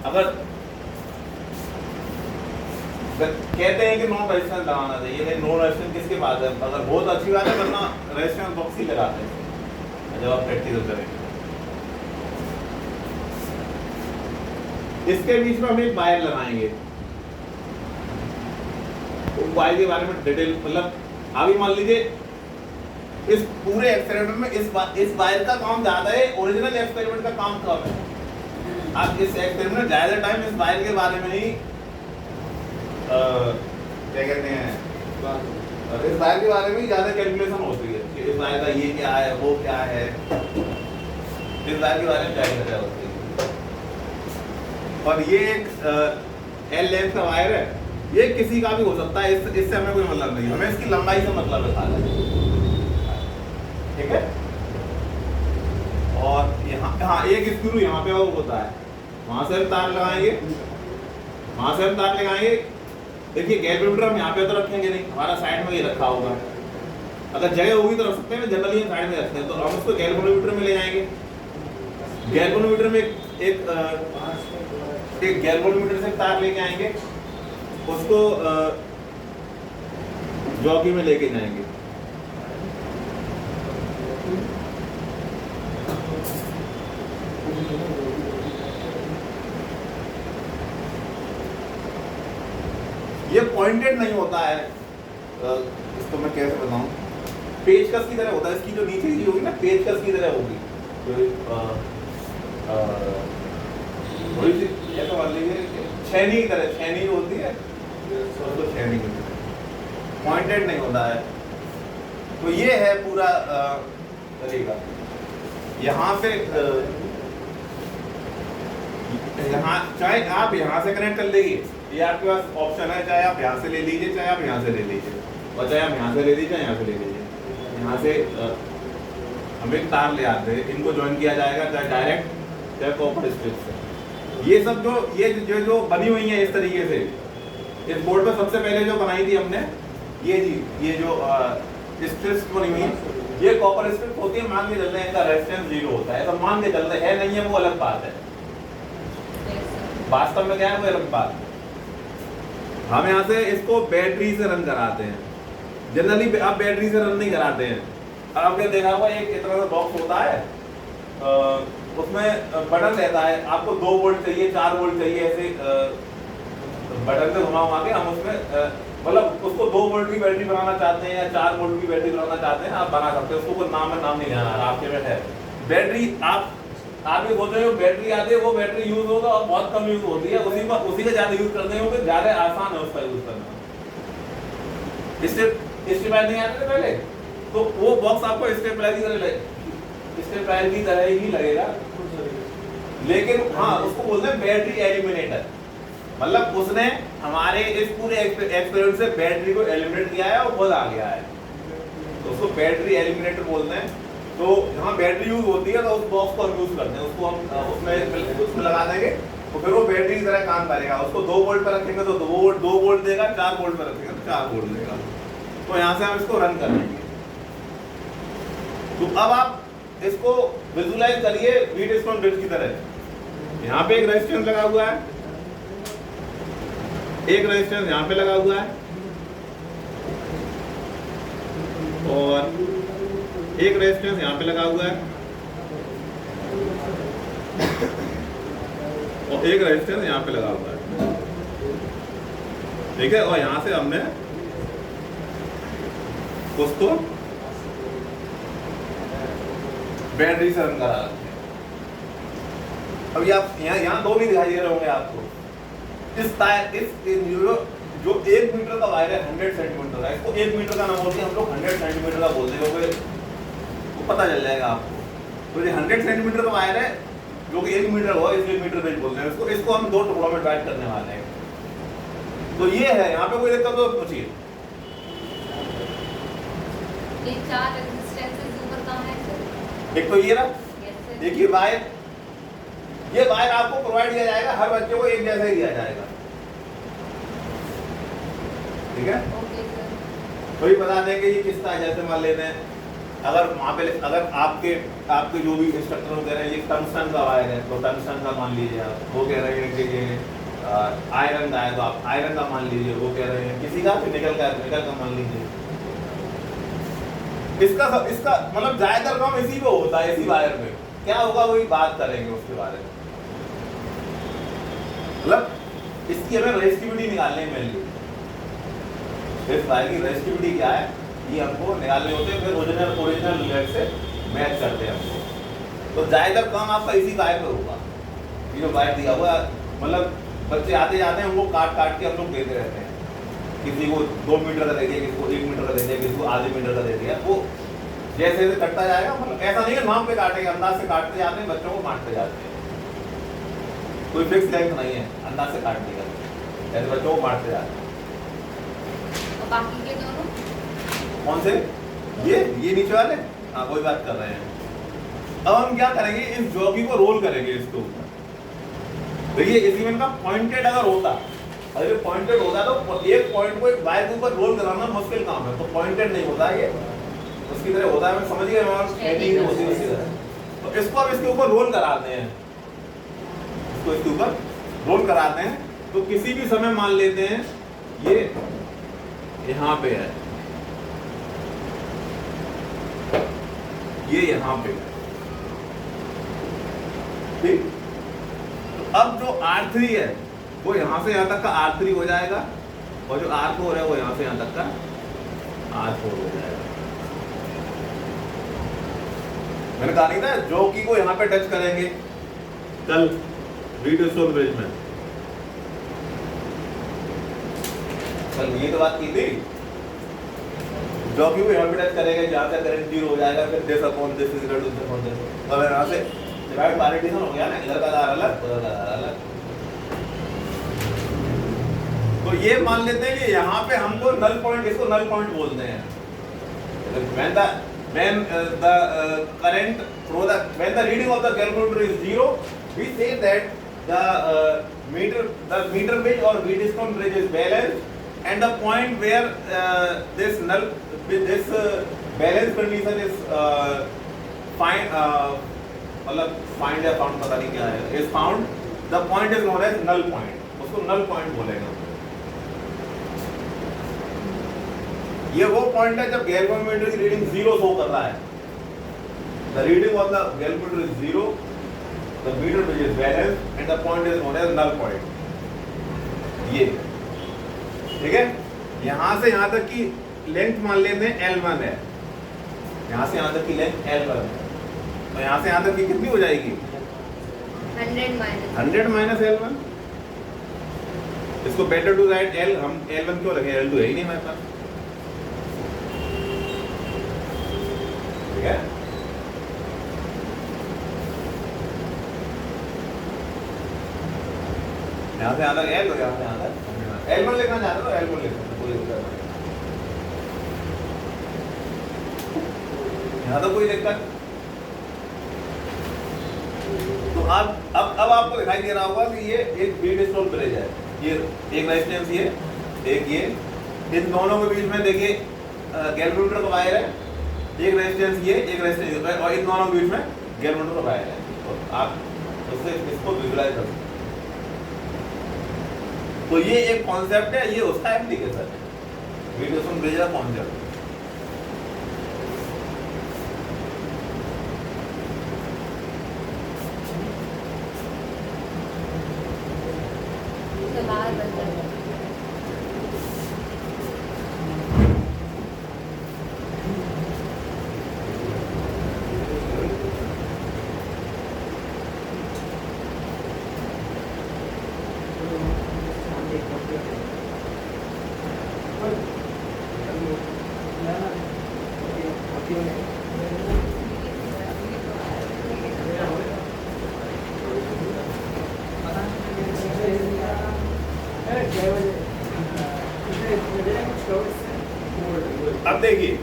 अगर कहते हैं कि नॉन रेजिस्टेंस लगाना चाहिए, लेकिन नॉन रेजिस्टेंस किसके पास है? अगर बहुत अच्छी बात है, वरना रेजिस्टेंस बॉक्स ही लगाते हैं जब आप प्रैक्टिकल करेंगे। इसके बीच में हम एक वायर लगाएंगे। वायर के बारे में डिटेल, मतलब अभी मान लीजिए इस पूरे एक्सपेरिमेंट में इस वायर का काम ज्यादा है, ओरिजिनल एक्सपेरिमेंट का काम कम है। आप इस एक्सपेरिमेंट में ज्यादा टाइम इस वायर के बारे में ही क्या कहते हैं, इस वायर के बारे में ही ज्यादा कैलकुलेशन होती है कि इस वायर का ये क्या है, वो क्या है, इस वायर के बारे में ज्यादा चर्चा होती है। और ये एक एल लेंथ का वायर है, ये किसी का भी हो सकता है, इससे हमें कोई मतलब नहीं, हमें इसकी लंबाई से मतलब है सारा, ठीक है। और यहाँ एक स्क्रू यहाँ पे और होता है, वहां से हम तार लगाएंगे, वहां से हम तार लगाएंगे। देखिए कैलकुलेटर हम यहाँ पे तो रखेंगे नहीं, हमारा साइड में ही रखा होगा, अगर जगह होगी तो रख सकते हैं, जनरली हम साइड में रखते हैं। तो हम उसको गैल्वेनोमीटर में ले जाएंगे। गैल्वेनोमीटर में एक गैल्वेनोमीटर से तार लेके आएंगे, उसको जॉकी में लेके जाएंगे। ये पॉइंटेड नहीं होता है, इसको मैं कैसे बताऊं, पेचकस की तरह होता है। इसकी जो नीचे की होगी ना, पेचकस की तरह होगी, थोड़ी सी ऐसा मान लीजिए छेनी की तरह, छेनी होती है तो छेनी की तरह, पॉइंटेड नहीं होता है। तो ये है पूरा तरीका। यहाँ से यहाँ चाहे आप यहाँ से कनेक्ट कर लीजिए, ये आपके पास ऑप्शन है, चाहे आप यहाँ से ले लीजिए, चाहे आप यहाँ से ले लीजिए, और चाहे आप यहाँ से ले लीजिए, यहाँ से ले लीजिए। यहाँ से हम एक तार ले आते हैं, इनको ज्वाइन किया जाएगा, चाहे डायरेक्ट चाहे कॉपर स्ट्रिप से। ये सब जो बनी हुई है इस तरीके से, इस बोर्ड पे सबसे पहले जो बनाई थी हमने, ये जो स्ट्रिप्स बनी हुई है, ये कॉपर स्ट्रिप होती है। मान के चलते हैं इनका रेजिस्टेंस 0 होता है, तो मान के चलते हैं, नहीं है वो अलग बात है, वास्तव में क्या है वो अलग बात है। हम यहाँ से इसको बैटरी से रन कराते हैं, जनरली आप बैटरी से रन नहीं कराते हैं। आपने देखा होगा एक इतना सा बॉक्स होता है, उसमें बटन रहता है, आपको 2 वोल्ट चाहिए, 4 वोल्ट चाहिए, ऐसे बटन से घुमा के हम उसमें मतलब उसको 2 वोल्ट की बैटरी बनाना चाहते हैं या 4 वोल्ट की बैटरी बनाना चाहते हैं, आप बना सकते हैं। उसको कोई नाम नहीं जाना आपके में है। बैटरी आप ये सोच रहे हो बैटरी आती है, वो बैटरी यूज होगा और बहुत कम यूज होती है, उसी का ज्यादा यूज करते होंगे, ज्यादा आसान है उसका यूज करना। स्टेपलाइजर नहीं आते थे पहले, तो वो बॉक्स आपको स्टेपलाइजर की तरह ही लगेगा, लेकिन हाँ उसको बोलते हैं बैटरी एलिमिनेटर। मतलब उसने हमारे इस पूरे एक्सपेरिमेंट से बैटरी को एलिमिनेट किया है और खुद आ गया है, तो उसको बैटरी एलिमिनेटर बोलते हैं। तो जहाँ बैटरी यूज होती है तो उस बॉक्स को हम यूज करते हैं, उसको हम उसमें लगा देंगे, तो फिर वो बैटरी की तरह काम करेगा। उसको 2 वोल्ट पर रखेंगे तो 2 वोल्ट देगा, 4 वोल्ट पर रखेंगे तो 4 वोल्ट देगा। तो यहाँ से हम इसको रन कर लेंगे। तो अब आप इसको विजुलाइज करिए व्हीटस्टोन ब्रिज की तरह। यहाँ पे एक रेजिस्टेंस लगा हुआ है, एक रेजिस्टेंस यहाँ पे लगा हुआ है, और एक रेजिस्टेंस यहाँ पे लगा हुआ है, और एक रेजिस्टेंस यहाँ पे लगा हुआ है, ठीक है। और यहाँ से हमने उसको बैटरी से रन करा रखे। अभी आप यहाँ 2 भी दिखाई दे रहे होंगे आपको। जो 1 मीटर का वायर है 100 सेंटीमीटर का, इसको 1 मीटर का ना बोलते हैं हम लोग, 100 सेंटीमीटर का बोलते हैं, क्योंकि वो पता चल जाएगा आपको। तो ये 100 सेंटीमीटर का वायर है जो कि 1 मीटर हो, इसलिए मीटर बेच बोलते हैं इसको हम 2 टुकड़ों में डिवाइड करने वाले हैं। तो ये है, यहाँ पे कोई दिक्कत तो पूछिए। एक तो ये ना, देखिए वायर, ये वायर आपको प्रोवाइड किया जाएगा, हर बच्चे को एक जैसा ही दिया जाएगा, ठीक है। कोई बता देंगे ये किस तरह, जैसे मान लेते हैं अगर वहाँ पे अगर आपके जो भी इंस्ट्रक्टर वगैरह ये टंगस्टन का वायर है तो टंगस्टन का मान लीजिए आप, वो कह रहे हैं कि ये आयरन का है तो आप आयरन का मान लीजिए, वो कह रहे हैं किसी का फिर निकल का मान लीजिए। इसका मतलब ज्यादातर काम इसी पे होता है, इसी वायर में क्या होगा वही बात करेंगे उसके बारे में। मतलब इसकी हमें रेजिस्टिविटी निकालनी है मेनली, इस वायर की रेजिस्टिविटी क्या है ये हमको निकालने होते हैं, फिर ओरिजिनल लेग से मैच करते हैं हमको। तो ज्यादातर काम आपका इसी वायर पे होगा, ये जो वायर दिया हुआ मतलब बच्चे आते जाते हैं उनको काट के हम लोग देते रहते हैं, किसी को 2 मीटर का दे दिया, किसी को 1 मीटर का दे दिया, किसी को आधे मीटर का दे दिया, वो जैसे जैसे कटता जाएगा। मतलब ऐसा नहीं है नाम पे काटेंगे, अंदाज से काटते जाते हैं, बच्चों को बांटते जाते हैं, कोई फिक्स लेंथ नहीं है अंदाज से काटने का, ऐसे बच्चों को बांटते जाते हैं। और बाकी के दोनों कौन से? ये नीचे वाले, हाँ वही बात कर रहे हैं। अब हम क्या करेंगे, इस जॉकी को रोल करेंगे इसके ऊपर। देखिए इसी में का पॉइंटेड अगर होता, अगर ये पॉइंटेड होता तो एक पॉइंट को एक वायर के ऊपर रोल कराना मुश्किल काम है, तो पॉइंटेड नहीं होता ये, उसकी तरह होता है, मैं समझ गया हेडिंग होती है उसी तरह। तो इसको अब इसके ऊपर रोल कराते हैं, इसको इसके ऊपर रोल कराते हैं। तो किसी भी समय मान लेते हैं ये यहाँ पे है, ये यहाँ पे, ठीक। तो अब जो R3 है वो यहाँ से यहाँ तक का R3 हो जाएगा, और जो R4 है वो यहाँ से यहाँ तक का R4 हो जाएगा। मैंने कहा नहीं था जॉकी को यहाँ पे टच करेंगे कल व्हीटस्टोन ब्रिज में, कल ये तो बात की थी, जॉकी को यहाँ पे टच करेंगे, जहाँ से करंट 0 हो जाएगा, फिर this upon this is equal to this upon this. अब यहाँ से डिवाइड पार्टीशन हो गया ना, इधर का धार अलग उधर का धार अलग। तो ये मान लेते हैं कि यहाँ पे हमको नल पॉइंट, इसको नल पॉइंट बोलते हैं। when the reading of the calculator is 0, we say that the meter bridge or Wheatstone bridge is balanced, and the point where this balance condition is find या found पता नहीं क्या है, is found, the point is known as null point, उसको null point बोलेंगे। ये वो point है जब गैल्वेनोमीटर की रीडिंग 0 शो कर रहा है, the reading of the gallmeter is 0, the meter bridge is balanced, and the point is known as null point। ये ठीक है, यहाँ से यहाँ तक की लेंथ मान लेते हैं L1 है, यहाँ से यहाँ तक की लेंथ L1 है, तो यहाँ से यहाँ तक की कितनी हो जाएगी 100 माइनस L1। इसको बेटर टू राइट L, हम L1 क्यों रखें, L2 है ही नहीं हमारे पास, ठीक है। यहाँ से यहाँ तक L, यहाँ से यहाँ तक L1 लिखना चाहते हो L1 लिख सकते, कोई दिक्कत नहीं, यहाँ तो कोई दिक्कत। तो अब आपको दिखाई दे रहा होगा कि ये एक व्हीटस्टोन ब्रिज है, ये एक रेजिस्टेंस ये, एक ये, इन दोनों के बीच में देखिए गैल्वेनोमीटर का वायर है, एक रेजिस्टेंस ये, एक रेजिस्टेंस, और इन दोनों के बीच में गैल्वेनोमीटर का वायर है। तो आप उससे इसको विजुलाइज कर सकते। तो ये एक कॉन्सेप्ट है, ये उसका एप्लीकेशन है, व्हीटस्टोन ब्रिज का कॉन्सेप्ट। अब देखिए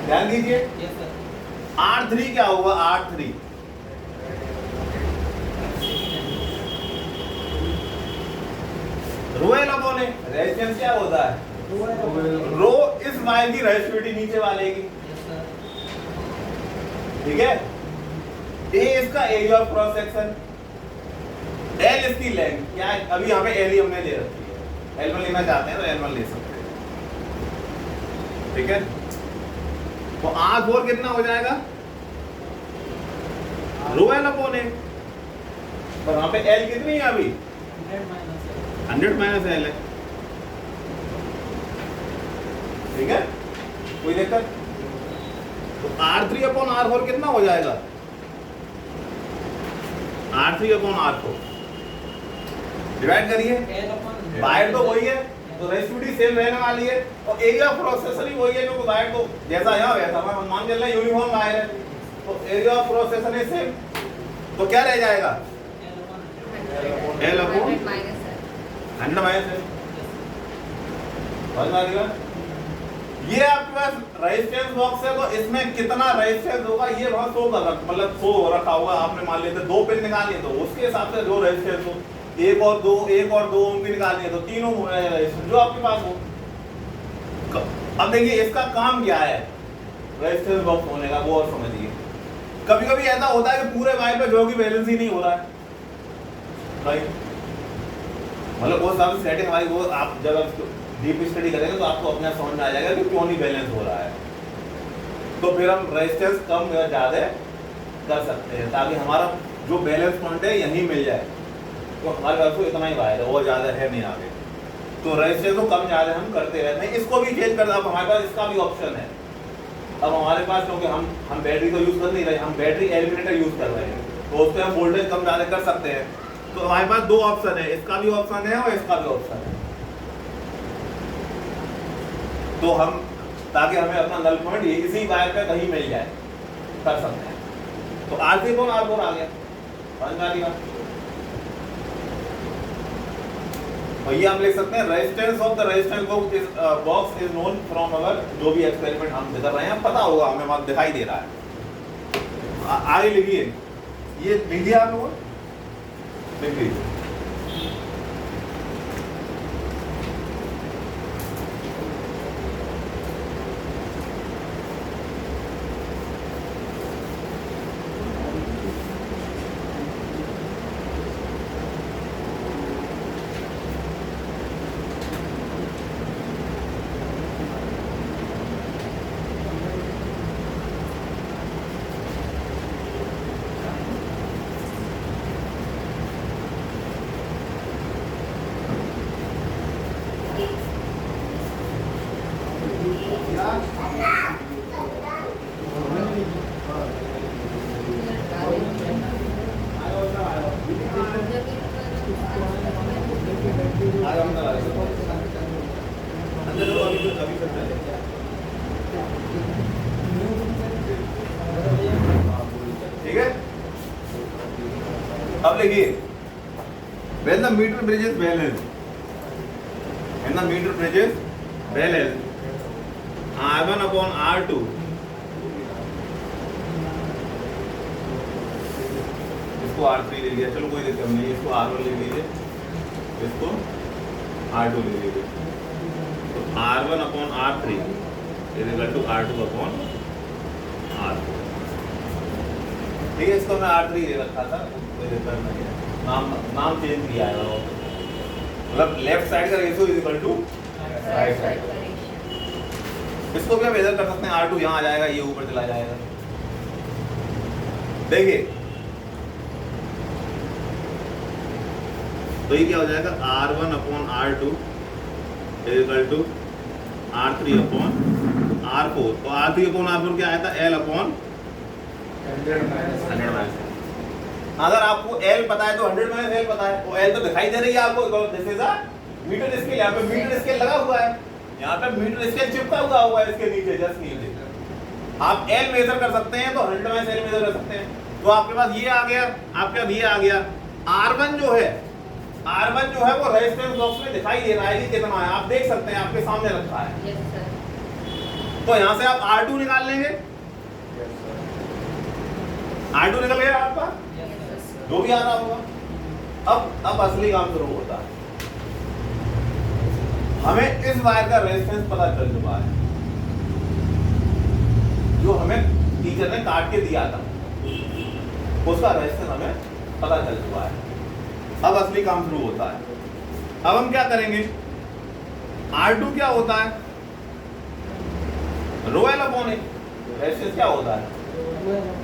ध्यान दीजिए, R3 क्या हुआ, R3 रोएल अपॉन रेजिस्टेंस क्या होता है रो इस वायर की रेसिप्रोसिटी नीचे वाले की, ठीक है। ए इसका area of cross section, L इसकी लेंथ क्या है, अभी यहाँ पे एल ही हमने ले रखी है, L1 लेना चाहते हैं तो L1 ले सकते हैं, ठीक है। तो R4 कितना हो जाएगा, रो एल अपॉन ए, पर वहां पे L कितनी है अभी 100 माइनस L है, ठीक है, कोई दिक्कत। तो R3 अपॉन R4 कितना हो जाएगा, R3 अपॉन R4 डिवाइड करिए, वायर तो वही है तो रेसिप्रोसिटी सेम रहने वाली है और एरिया ऑफ क्रॉस सेक्शन भी वही है, क्योंकि वायर तो जैसा यहाँ वैसा हम मान चल रहे हैं यूनिफॉर्म वायर है, तो area of cross section is same, तो क्या रह जाएगा L अपॉन 100 माइनस है, समझ में आ गया। ये आपके पास रेजिस्टेंस बॉक्स है तो इसमें कितना रेजिस्टेंस होगा ये वहां शो कर रखा, मतलब शो रखा हुआ, आपने मान लिया 2 पिन निकालिए तो उसके हिसाब से जो रेजिस्टेंस हो, 1 और 2 ओम की निकालिए तो तीनों जो आपके पास हो। अब देखिए इसका काम क्या है रेजिस्टेंस बॉक्स होने का, वो और समझिए। कभी कभी ऐसा होता है कि पूरे वायर पे जो कि बैलेंस ही नहीं हो रहा है भाई, मतलब वो सब सेटिंग हमारी, वो आप जब डीप स्टडी करेंगे तो आपको अपना समझ में आ जाएगा कि क्यों नहीं बैलेंस हो रहा है, तो फिर हम रेजिस्टेंस कम या ज्यादा कर सकते हैं ताकि हमारा जो बैलेंस पॉइंट है यहीं मिल जाए, तो हमारे पास तो इतना ही वायर है, वो ज्यादा है नहीं आगे, तो रेजिस्टेंस को कम ज्यादा हम करते रहते हैं। इसको भी चेंज कर, अब हमारे पास इसका भी ऑप्शन है, अब हमारे पास क्योंकि हम बैटरी तो यूज कर नहीं रहे, हम बैटरी एलिमिनेटर यूज कर रहे हैं, तो उससे हम वोल्टेज कम ज्यादा कर सकते हैं। तो हमारे पास 2 ऑप्शन है, इसका भी ऑप्शन है और इसका भी ऑप्शन है, तो हम ताकि हमें अपना नल पॉइंट ये इसी वायर पे कहीं मिल जाए कर सकते हैं। तो R3 और R4 आ गया, समझ में आ गया। और ये आप लिख सकते हैं resistance of the resistance box is known from our, जो भी एक्सपेरिमेंट हम कर रहे हैं पता होगा हमें, वहां दिखाई दे रहा है। आगे लिखिए, ये लिख दिया आप लोगों ने, लिख लीजिए। ठीक है, अब देखिए, when the meter bridge is balanced, when the meter bridge is balanced, R1 upon R2 इसको R3 ले लिया, चलो कोई दिक्कत नहीं, इसको R1 ले लीजिए, इसको R2 ले लीजिए, तो R1 upon R3 is equal to R2 upon R4, ठीक है। इसको मैं R3 ले रखा था, कोई दिक्कत नहीं है, नाम चेंज किया है, मतलब लेफ्ट साइड का ratio is equal to right side. इसको भी हम इधर कर सकते हैं, R2 यहाँ आ जाएगा, ये ऊपर चला जाएगा। देखिए तो ये क्या हो जाएगा, R1 upon R2 is equal to R3 upon R4, तो R3 अपॉन R4 क्या आया था, L अपॉन 100 माइनस। अगर आपको L पता है तो 100 माइनस L पता है, वो L तो दिखाई दे रही है आपको, this is a metre scale, यहाँ पे मीटर स्केल लगा हुआ है, यहाँ पे मीटर स्केल चिपका हुआ है इसके नीचे, जस्ट नीचे। आप L मेजर कर सकते हैं तो 100 माइनस L मेजर कर सकते हैं, तो आपके पास ये आ गया, आपके पास ये आ गया। R1 जो है वो रेजिस्टेंस बॉक्स में दिखाई दे रहा है कि कितना है, आप देख सकते हैं, आपके सामने रखा है। Yes sir. तो यहाँ से आप R2 निकाल लेंगे, R2 निकल गया आपका, जो भी आ रहा होगा। अब असली काम शुरू होता है। हमें इस वायर का रेजिस्टेंस पता चल चुका है, जो हमें टीचर ने काट के दिया था, उसका रेजिस्टेंस हमें पता चल चुका है। अब असली काम शुरू होता है। अब हम क्या करेंगे, R2 क्या होता है, रो एल अपॉन ए। रेजिस्टेंस क्या होता है,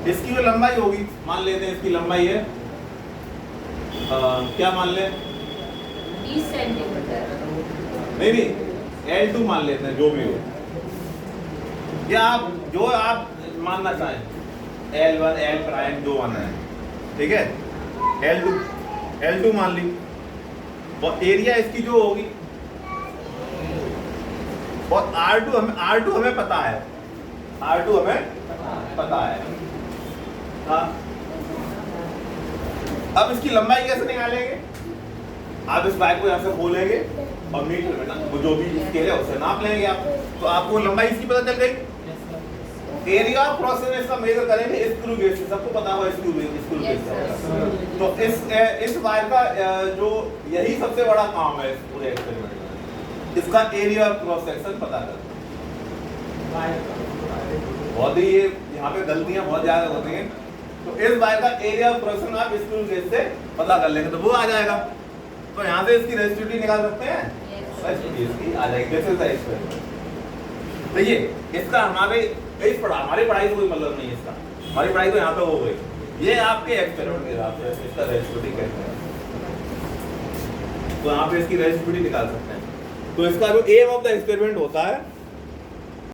इसकी जो लंबाई होगी, मान लेते हैं इसकी लंबाई है क्या मान ले, 20 सेंटीमीटर। नहीं L2 मान लेते हैं, जो भी हो, या आप जो आप मानना चाहें, L1 L प्राइम जो मानना है, ठीक है। L2 मान ली, और एरिया इसकी जो होगी, और R2 हमें पता है, R2 हमें पता है। हाँ, अब इसकी लंबाई कैसे निकालेंगे, आप इस बाइक को यहाँ से खोलेंगे और मीटर में ना वो जो भी स्केल है उससे नाप लेंगे आप, तो आपको लंबाई इसकी पता चल गई। एरिया ऑफ क्रॉस सेक्शन इसका मेजर करेंगे स्क्रू गेज से, सबको पता होगा स्क्रू गेज से। तो इस वायर का जो यही सबसे बड़ा काम है इस पूरे एक्सपेरिमेंट में, इसका एरिया ऑफ क्रॉस सेक्शन पता करना। बहुत ही ये यहाँ पे गलतियां बहुत ज्यादा होती हैं। तो इस वायर का एरिया ऑफ क्रॉस सेक्शन आप स्क्रू गेज से पता कर लेंगे, तो वो आ जाएगा। तो यहाँ से इसकी रेजिस्टिविटी निकाल सकते हैं, इसकी आ जाएगी। This is the experiment. तो ये इसका हमारी पढ़ाई से कोई मतलब नहीं है इसका, हमारी पढ़ाई तो यहाँ पे हो गई। ये आपके एक्सपेरिमेंट के हिसाब से इसका रेजिस्टिविटी कहते हैं, तो यहाँ पे इसकी रेजिस्टिविटी निकाल सकते हैं। तो इसका जो एम ऑफ द एक्सपेरिमेंट होता है